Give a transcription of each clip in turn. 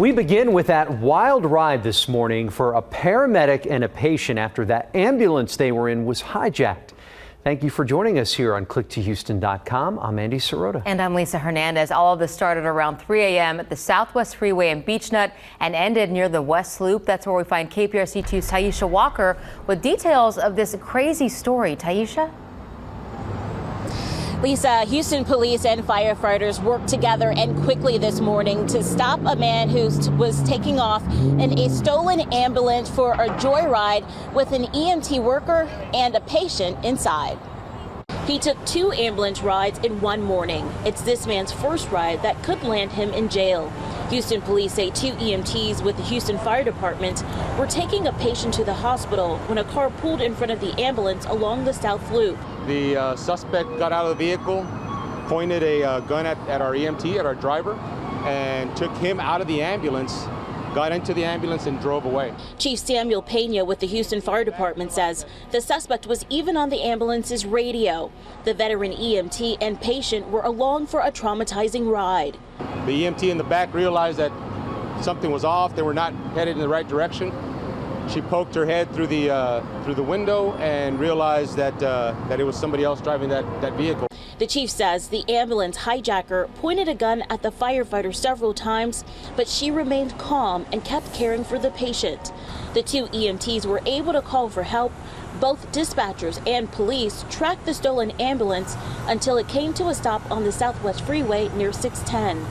We begin with that wild ride this morning for a paramedic and a patient after that ambulance they were in was hijacked. Thank you for joining us here on click2houston.com. I'm Andy Sirota. And I'm Lisa Hernandez. All of this started around 3 a.m. at the Southwest Freeway in Beechnut and ended near the West Loop. That's where we find KPRC2's Taisha Walker with details of this crazy story. Taisha? Lisa, Houston police and firefighters worked together and quickly this morning to stop a man who was taking off in a stolen ambulance for a joyride with an EMT worker and a patient inside. He took 2 ambulance rides in one morning. It's this man's first ride that could land him in jail. Houston police say 2 EMTs with the Houston Fire Department were taking a patient to the hospital when a car pulled in front of the ambulance along the South Loop. The suspect got out of the vehicle, pointed a gun at our EMT, at our driver, and took him out of the ambulance, got into the ambulance and drove away. Chief Samuel Pena with the Houston Fire Department says the suspect was even on the ambulance's radio. The veteran EMT and patient were along for a traumatizing ride. The EMT in the back realized that something was off. They were not headed in the right direction. She poked her head through the window and realized that it was somebody else driving that vehicle. The chief says the ambulance hijacker pointed a gun at the firefighter several times, but she remained calm and kept caring for the patient. The 2 EMTs were able to call for help. Both dispatchers and police tracked the stolen ambulance until it came to a stop on the Southwest Freeway near 610.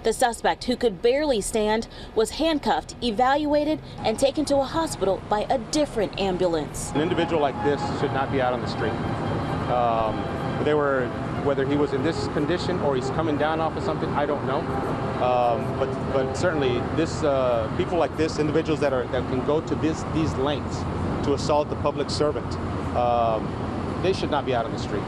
The suspect, who could barely stand, was handcuffed, evaluated, and taken to a hospital by a different ambulance. An individual like this should not be out on the street. Whether he was in this condition or he's coming down off of something, I don't know. But certainly, people like this, individuals that can go to these lengths to assault the public servant, they should not be out on the street.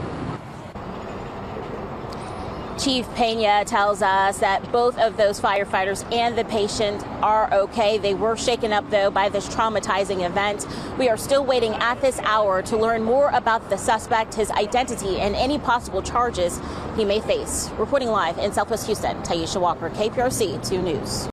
Chief Pena tells us that both of those firefighters and the patient are okay. They were shaken up, though, by this traumatizing event. We are still waiting at this hour to learn more about the suspect, his identity, and any possible charges he may face. Reporting live in Southwest Houston, Taisha Walker, KPRC 2 News.